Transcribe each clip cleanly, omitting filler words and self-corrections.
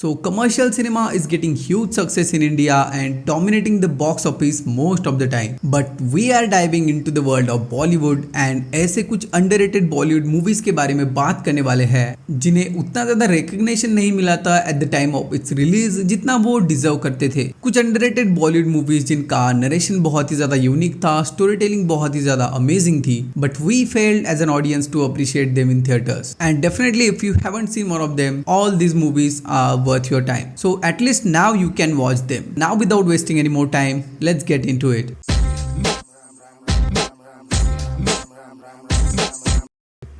So commercial cinema is getting huge success in India and dominating the box office most of the time. But we are diving into the world of Bollywood and ऐसे कुछ underrated Bollywood movies के बारे में बात करने वाले हैं जिन्हें उतना ज्यादा recognition नहीं मिला था at the time of its release जितना वो deserve करते थे। कुछ underrated Bollywood movies जिनका narration बहुत ही ज्यादा unique था, storytelling बहुत ही ज्यादा amazing थी, but we failed as an audience to appreciate them in theaters. And definitely if you haven't seen more of them, all these movies are worth your time. So at least now you can watch them. Now without wasting any more time, let's get into it.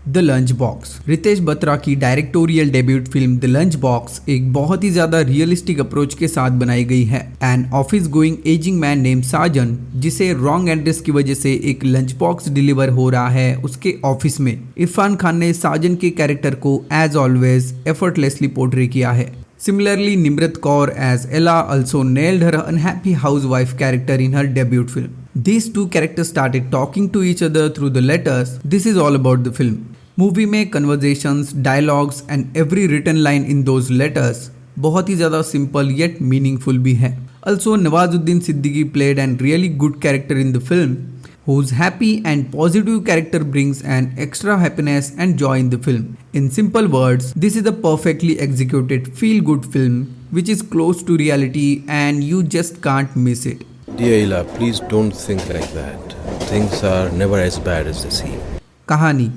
The lunch box Ritesh Batra की directorial debut film the lunch box एक बहुत ही ज्यादा realistic approach के साथ बनाई गई है। An office going ageing man name Sajan जिसे रॉन्ग एड्रेस की वजह से एक लंच बॉक्स डिलीवर हो रहा है उसके ऑफिस में। इरफान खान ने साजन के कैरेक्टर को एज ऑलवेज एफर्टलेसली पोर्ट्रे किया है। Similarly, Nimrat Kaur as Ella also nailed her unhappy housewife character in her debut film. These two characters started talking to each other through the letters. This is all about the film. Movie में conversations, dialogues and every written line in those letters बहुत ही ज़्यादा simple yet meaningful भी है। Also, Nawazuddin Siddiqui played a really good character in the film, whose happy and positive character brings an extra happiness and joy in the film. In simple words, this is a perfectly executed feel-good film which is close to reality and you just can't miss it. Dear Ella, please don't think like that. Things are never as bad as they seem. Kahaani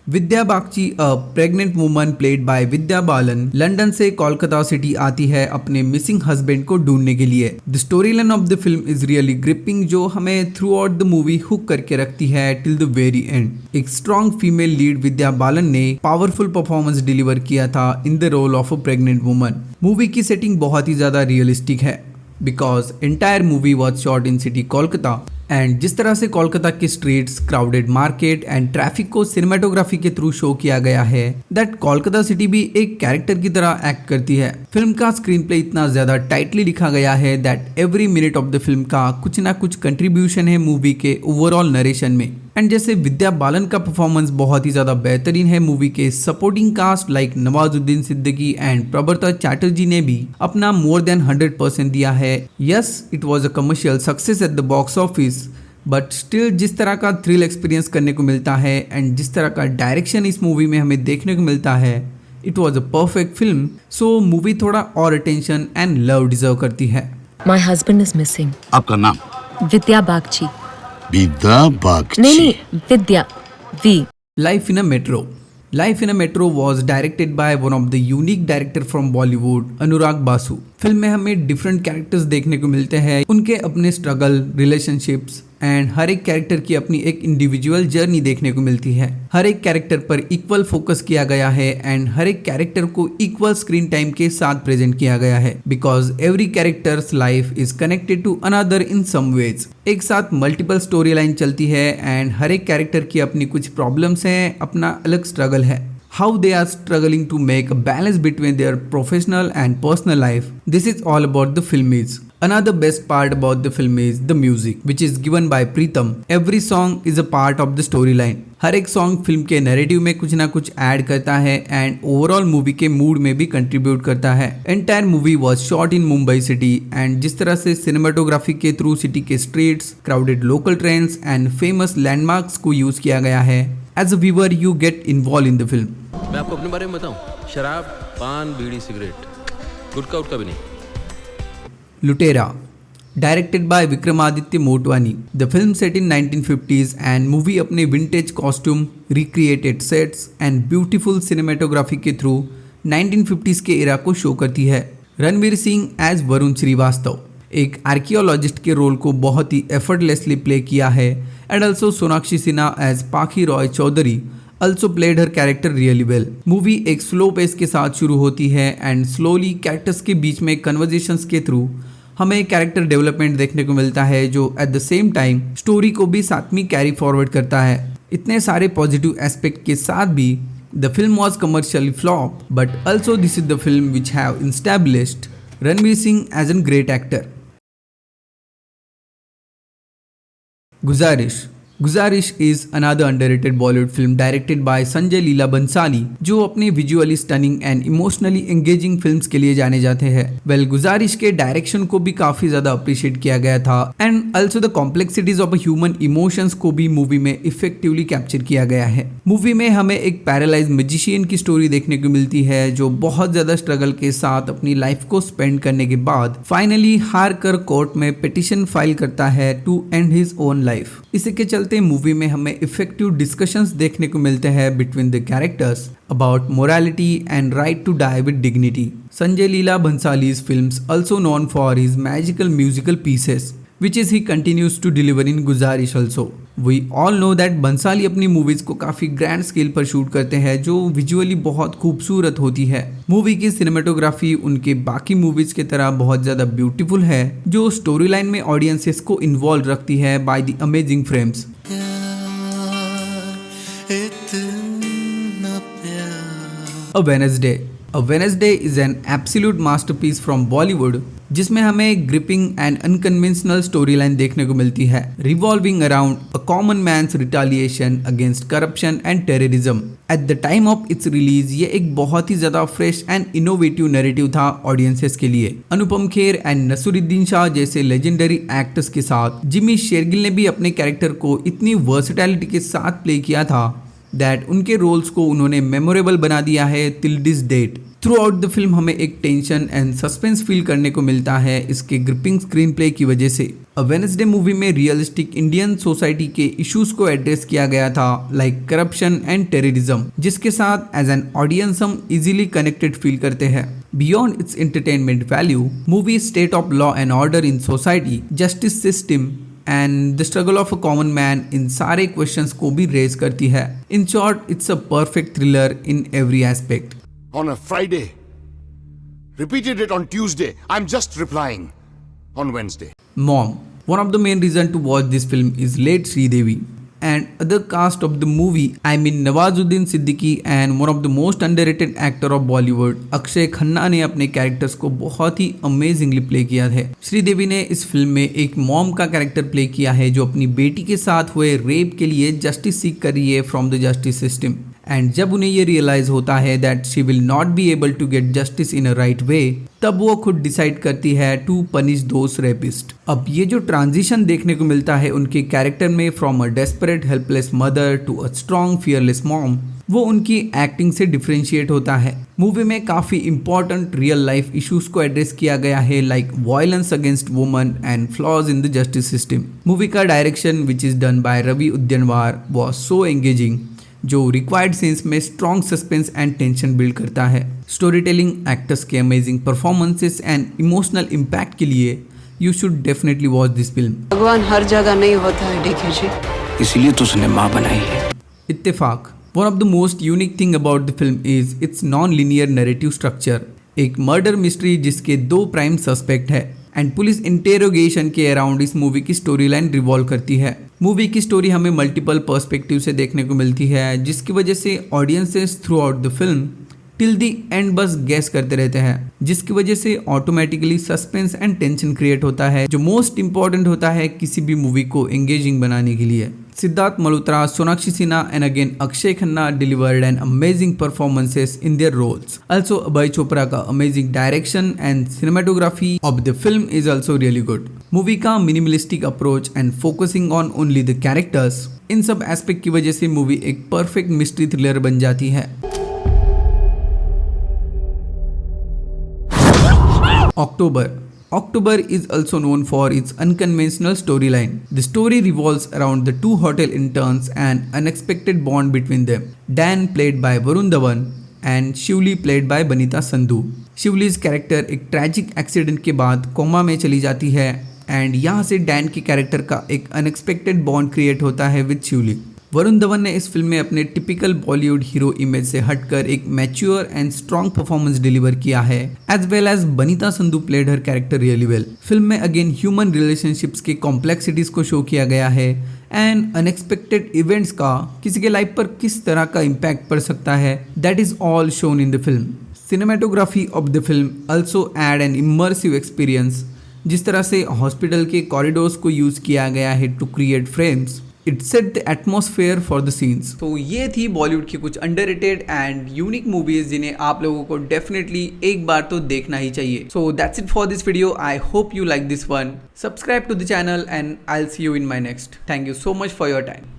Vidya Bagchi a pregnant woman played by Vidya Balan London से Kolkata city आती है अपने missing husband को ढूंढने के लिए। The story line of the film is really gripping जो हमें throughout the movie hook करके रखती है टिल द वेरी एंड। एक strong female lead Vidya Balan ने पावरफुल परफॉर्मेंस डिलीवर किया था in the role of a pregnant woman. Movie की सेटिंग बहुत ही ज्यादा रियलिस्टिक है because entire movie was shot in city Kolkata and जिस तरह से कोलकाता के streets, crowded market and traffic को सिनेमेटोग्राफी के थ्रू शो किया गया है दैट कोलकाता सिटी भी एक कैरेक्टर की तरह एक्ट करती है। फिल्म का स्क्रीन प्ले इतना ज्यादा टाइटली लिखा गया है that every minute of the film का कुछ ना कुछ कंट्रीब्यूशन है मूवी के ओवरऑल नरेशन में। एंड जैसे विद्या बालन का परफॉर्मेंस बहुत ही ज्यादा बेहतरीन है, मूवी के supporting cast like Nawazuddin Siddiqui and Parambrata Chatterjee ने भी अपना मोर देन 100% दिया है। Yes, it was a commercial success at the box office but still जिस तरह का थ्रिल एक्सपीरियंस करने को मिलता है एंड जिस तरह का डायरेक्शन इस मूवी में हमें देखने को मिलता है it was a perfect film. So movie थोड़ा और अटेंशन एंड लव डिजर्व करती है। My husband is missing. आपका नाम? विद्या बागची। विद्या बागची? नहीं, विद्या we. Life in a Metro. Life in a Metro was directed by one of the unique director from Bollywood, Anurag Basu. Film में हमें different characters देखने को मिलते हैं, उनके अपने स्ट्रगल, रिलेशनशिप्स एंड हर एक कैरेक्टर की अपनी एक इंडिविजुअल जर्नी देखने को मिलती है। हर एक कैरेक्टर पर इक्वल फोकस किया गया है एंड हर एक कैरेक्टर को इक्वल स्क्रीन टाइम के साथ प्रेजेंट किया गया है because every character's life is connected to another in some ways. एक साथ मल्टीपल स्टोरी लाइन चलती है एंड हर एक कैरेक्टर की अपनी कुछ प्रॉब्लम्स हैं, अपना अलग स्ट्रगल है। How they are struggling to make a balance between their professional and personal life. This is all about the film is. Another best part about the film is the music, which is given by Pritam. Every song is a part of the storyline. हर एक song film के narrative में कुछ ना कुछ add करता है and overall movie के mood में भी कंट्रीब्यूट करता है। Entire movie was shot in Mumbai city and जिस तरह से सिनेमाटोग्राफी के थ्रू सिटी के streets, crowded local trains and famous landmarks को यूज किया गया है as a viewer you get involve in the film. मैं आपको अपने बारे में बताऊं, शराब, पान, बीड़ी, सिगरेट, गुटखा उटका भी नहीं। Lootera directed by Vikramaditya Motwane. The film set in 1950s and movie अपने vintage costume, recreated sets and beautiful cinematography के थ्रू 1950s के एरा को शो करती है। रणवीर सिंह एज वरुण श्रीवास्तव एक आर्कियोलॉजिस्ट के रोल को बहुत ही एफर्टलेसली प्ले किया है and also Sonakshi Sinha as Pakhi Roy Chaudhary also played her character really well. Movie एक स्लो पेस के साथ शुरू होती है एंड स्लोली कैरेक्टर्स के बीच में कन्वर्जेशंस के थ्रू हमें कैरेक्टर डेवलपमेंट देखने को मिलता है जो at the same time story को भी साथ में कैरी फॉरवर्ड करता है। इतने सारे पॉजिटिव एस्पेक्ट के साथ भी the film was commercially flop but also this is the film which have established Ranveer Singh as an great actor. Guzaarish Guzaarish is another underrated Bollywood film directed by Sanjay Leela Bhansali, जो अपने visually stunning and emotionally engaging films के लिए जाने जाते हैं। गुजारिश के direction को भी काफी ज्यादा अप्रिशिएट किया गया था and also the complexities of human emotions को भी मूवी में इफेक्टिवली कैप्चर किया गया है। मूवी में हमें एक पैरालाइज मैजिशियन की स्टोरी देखने को मिलती है, जो बहुत ज्यादा स्ट्रगल के साथ अपनी लाइफ को स्पेंड करने के बाद फाइनली हार कर कोर्ट में पिटिशन फाइल करता है to end his own life. इसी के चलते मूवी में हमें इफेक्टिव डिस्कशंस देखने को मिलते हैं between the characters about morality and right to die with dignity. Sanjay Leela Bhansali's films also known for his magical musical pieces, which is he continues to deliver in Guzarish also. We all know that Bhansali अपनी movies को काफी grand scale पर shoot करते हैं, जो visually बहुत खूबसूरत होती है। मूवी की सिनेमेटोग्राफी उनके बाकी मूवीज की तरह बहुत ज्यादा ब्यूटीफुल है, जो स्टोरी लाइन में ऑडियंसेस को इन्वॉल्व रखती है by the amazing frames. A Wednesday is an absolute masterpiece from Bollywood, जिसमें हमें gripping and unconventional story line देखने को मिलती है, revolving around a common man's retaliation against corruption and terrorism. At the time of its release ये एक बहुत ही ज्यादा फ्रेश एंड इनोवेटिव नैरेटिव था ऑडियंसेस के लिए। अनुपम खेर एंड नसीरुद्दीन शाह जैसे लेजेंडरी एक्टर्स के साथ जिमी शेरगिल ने भी अपने कैरेक्टर को इतनी वर्सेटैलिटी के साथ प्ले किया था दैट उनके रोल्स को उन्होंने मेमोरेबल बना दिया है till this date. Throughout the film हमें एक टेंशन एंड सस्पेंस फील करने को मिलता है इसके ग्रिपिंग स्क्रीन प्ले की वजह से। अ वेडनेसडे मूवी में रियलिस्टिक इंडियन सोसाइटी के इश्यूज को एड्रेस किया गया था, लाइक करप्शन एंड टेररिज्म, जिसके साथ एज एन ऑडियंस हम इजीली कनेक्टेड फील करते हैं। Beyond its entertainment value, movie state of law and order in society, justice system and the struggle of a common man, इन सारे questions को भी raise करती है। In short it's a perfect thriller in every aspect. On a Friday. Repeated it on Tuesday. I'm just replying on Wednesday. Mom. One of the main reason to watch this film is late Sridevi and other cast of the movie. I mean Nawazuddin Siddiqui and one of the most underrated actor of Bollywood, Akshay Khanna ने अपने characters को बहुत ही amazingly play किया है। श्रीदेवी ने इस film में एक मॉम का कैरेक्टर प्ले किया है, जो अपनी बेटी के साथ हुए रेप के लिए जस्टिस सीख कर रही है from the justice system. And जब उन्हें ये रियलाइज होता है that she will not be able to get justice in a right way, तब वो खुद डिसाइड करती है टू पनिश दोस रेपिस्ट। अब ये जो ट्रांजिशन देखने को मिलता है उनके कैरेक्टर में from a desperate helpless mother to a strong fearless mom, वो उनकी एक्टिंग से डिफरेंशिएट होता है। मूवी में काफी इंपॉर्टेंट रियल लाइफ इश्यूज को एड्रेस किया गया है, like violence against woman and flaws in the justice system. Movie का direction which is done by Ravi Udyawar was so engaging, जो रिक्वायर्ड सीन्स में strong suspense and tension build करता है। Story telling, actors के amazing performances and emotional impact के लिए you should definitely watch this film. भगवान हर जगह नहीं होता है डीके जी, इसीलिए तो उसने माँ बनाई है। इत्तेफाक। One of the most unique thing about the film is its non-linear narrative structure। एक मर्डर मिस्ट्री जिसके दो प्राइम सस्पेक्ट है एंड पुलिस इंटेरोगेशन के अराउंड इस मूवी की स्टोरी लाइन रिवॉल्व करती है। मूवी की स्टोरी हमें मल्टीपल पर्सपेक्टिव से देखने को मिलती है, जिसकी वजह से audiences through out the film till the and बस गैस करते रहते हैं, जिसकी वजह से automatically suspense and tension create होता है, जो मोस्ट इंपॉर्टेंट होता है किसी भी मूवी को एंगेजिंग बनाने के लिए। Siddharth Malhotra, Sonakshi Sinha and again Akshay Khanna delivered an amazing performances in their roles. Also Abhay Chopra का amazing direction and cinematography of the film is also really good. Movie का minimalistic approach and focusing on only the characters, इन सब aspect की वजह से movie एक perfect mystery thriller बन जाती है। October is also known for its unconventional storyline. The story revolves around the two hotel interns and unexpected bond between them. Dan played by Varun Dhawan and Shivli played by Banita Sandhu. Shivli's character एक tragic accident के बाद coma में चली जाती है and यहाँ से Dan के कैरेक्टर का एक अनएक्सपेक्टेड बॉन्ड क्रिएट होता है विद शिवली। वरुण धवन ने इस फिल्म में अपने टिपिकल बॉलीवुड हीरो इमेज से हटकर एक mature and strong performance deliver किया है, as well as Banita Sandhu played her character really well. Film में अगेन ह्यूमन रिलेशनशिप्स के कॉम्प्लेक्सिटीज को शो किया गया है एंड अनएक्सपेक्टेड इवेंट्स का किसी के लाइफ पर किस तरह का इम्पैक्ट पड़ सकता है, that is all shown in the film. Cinematography of the film also add an immersive experience. जिस तरह से हॉस्पिटल के कॉरिडोर्स को यूज किया गया है to create frames, it set the atmosphere for the scenes. तो ये थी बॉलीवुड की कुछ अंडररेटेड एंड यूनिक मूवीज जिन्हें आप लोगों को डेफिनेटली एक बार तो देखना ही चाहिए। So that's it for this video. I hope you like this one. Subscribe to the channel and I will see you in my next. Thank you so much for your time.